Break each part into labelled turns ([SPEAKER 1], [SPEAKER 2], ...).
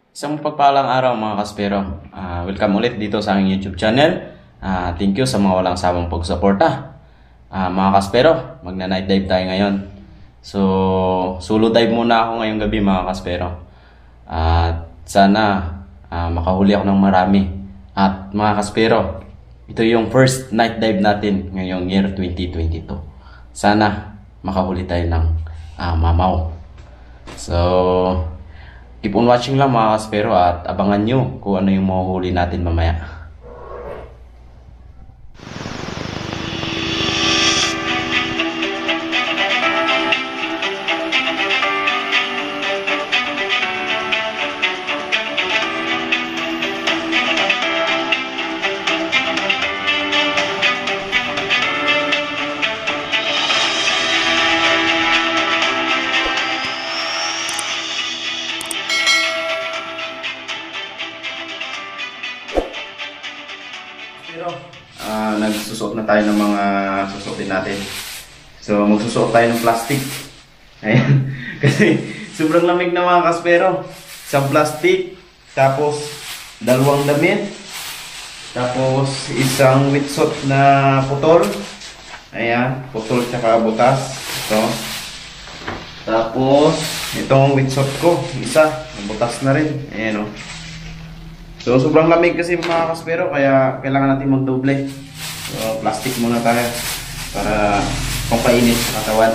[SPEAKER 1] Isang pagpalang araw mga kaspero. Welcome ulit dito sa aking YouTube channel. Thank you sa mga walang sawang pagsuporta. Mga kaspero, magna-night dive tayo ngayon. So, solo dive muna ako ngayong gabi mga kaspero. Sana makahuli ako ng marami. At mga kaspero, ito yung first night dive natin ngayong year 2022. Sana makahuli tayo ng mamaw. So, keep on watching lang mga kaspero at abangan nyo kung ano yung mahuhuli natin mamaya. Pero nagsusuot na tayo ng mga susuotin natin. So magsusuot tayo ng plastic. Ayan. Kasi sobrang lamig na mga kaspero. Isang plastic, tapos dalawang damit, tapos isang wetsuit na putol. Ayan, putol tsaka butas. Ito. Tapos itong wetsuit ko, isa, butas na rin. Ayan o. So, sobrang lamig kasi mga kaspero, kaya kailangan natin magdoble. So, plastic muna tayo para pampainit sa katawan.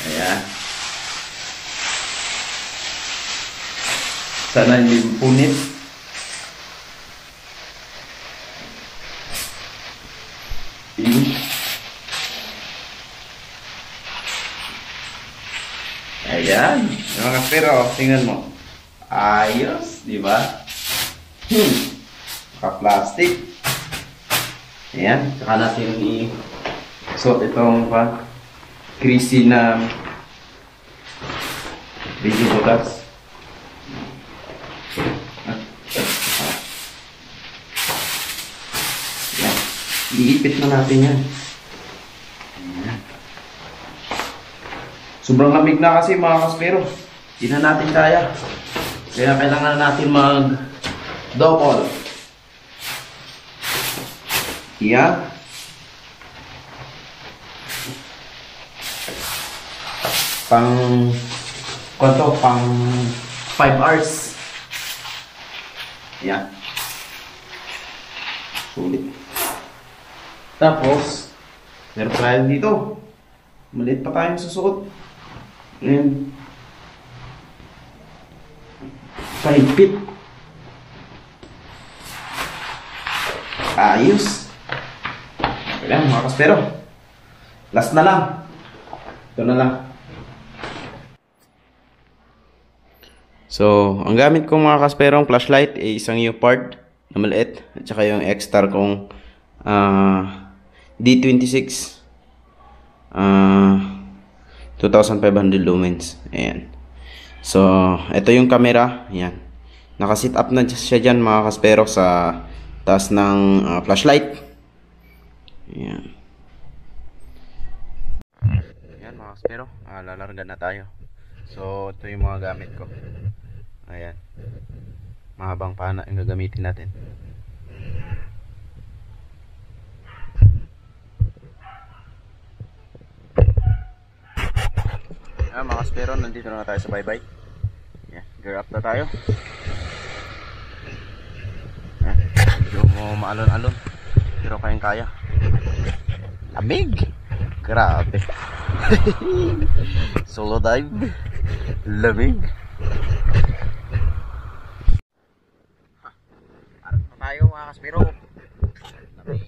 [SPEAKER 1] Ayan. Sana hindi punit. Ayan. Mga kaspero, tingnan mo. Ayos, di ba? Naka-plastic. Ayan, saka natin i-suot itong greasy na baby butas. Ayan, iipit na natin yan. Ayan. Sobrang lamig na kasi mga kaspero. Hindi na natin kaya. Kaya kailangan natin mag-double. Yan. Pang 5 hours. Yan. Sulit. Tapos, meron tayo dito. Maliit pa tayong susuot. And pahigpit. Ayos. Okay lang mga kaspero. Last na lang. Ito na lang. So, ang gamit kong mga kasperong flashlight ay isang U-part na maliit. At saka yung X-Star kong D26 2500 lumens. Ayan. So, ito yung camera. Ayan. Nakasit up na siya dyan mga kaspero sa taas ng flashlight. Ayan. Ayan mga kaspero. Lalarga na tayo. So, ito yung mga gamit ko. Ayan. Mahabang pana yung gagamitin natin. Mga kaspero, nandito na tayo sa bye-bye. Gear up na tayo. Medyo maalon-alon, pero kayang kaya. Lamig! Grabe. Solo dive. Lamig. Harap na tayo mga kaspero. Lamig.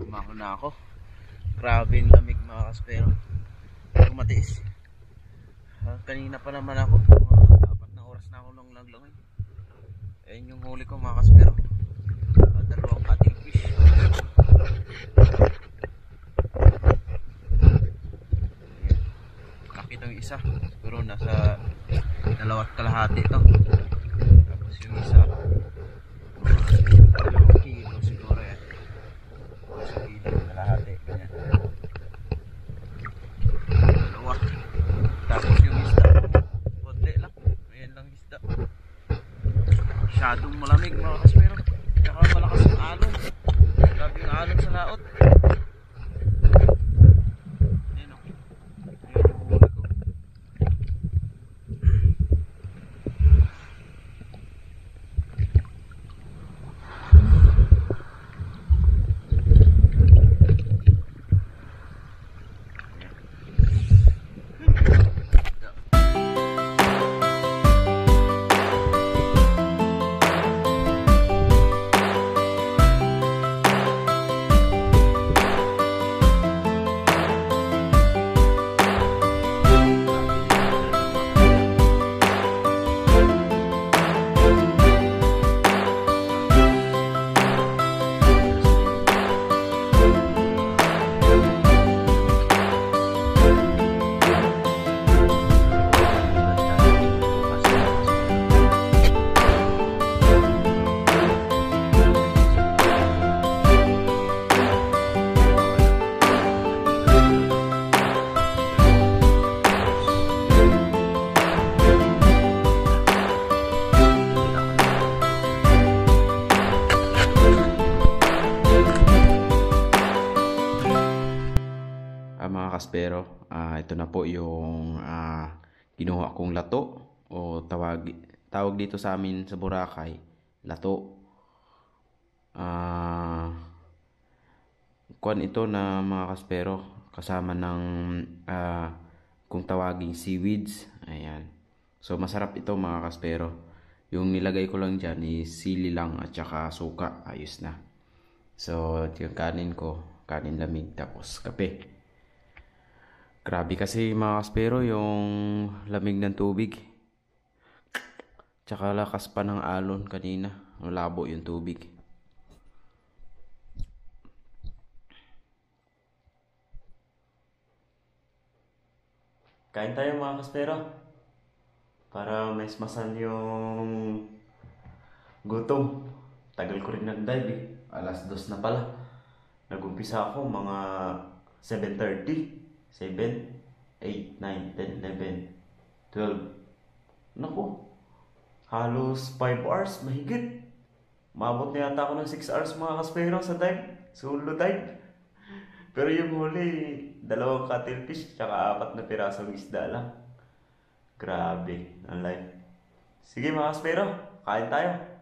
[SPEAKER 1] Umahon na ako. Grabe yung lamig mga kaspero. Hindi ko matiis. Kanina pa naman ako. Mga 4 na oras na ako nang naglangoy. Ayun yung huli ko mga kaspero. 2 cuttlefish. Nakita yung isa. Siguro nasa 2.5 ito. Tapos yung isa 2 kilo siguro yan. Kalahati, ganyan. 2. Tapos yung isda, konti lang. Ayan lang isda. Masyadong malamig mga kaspero. Tsaka malakas yung alon. Grabe yung alon sa laot. Ayan o. Ayan yung huli ko. Mga kaspero, ito na po yung kinuha kong lato o tawag dito sa amin sa Boracay, lato. Kuwan ito na mga kaspero, kasama ng kung tawaging seaweeds. Ayan. So masarap ito mga kaspero. Yung nilagay ko lang dyan is sili lang at saka suka. Ayos na. So yung kanin ko, kanin lamig tapos kape. Grabe kasi mga kaspero yung lamig ng tubig. Tsaka lakas pa ng alon kanina. Malabo yung tubig. Kain tayo mga kaspero. Para maismasan yung gutom. Tagal ko rin nag-dive eh. 2:00 na pala. Nag-umpisa ako mga 7:30. 7, 8, 9, 10, 11, 12. Naku, halos 5 hours, mahigit. Maabot na yata ako ng 6 hours mga kaspero sa dive, solo dive. Pero yung huli, 2 cuttlefish, tsaka 4 na pirasong isda lang. Grabe, ang life. Sige mga kaspero, kain tayo.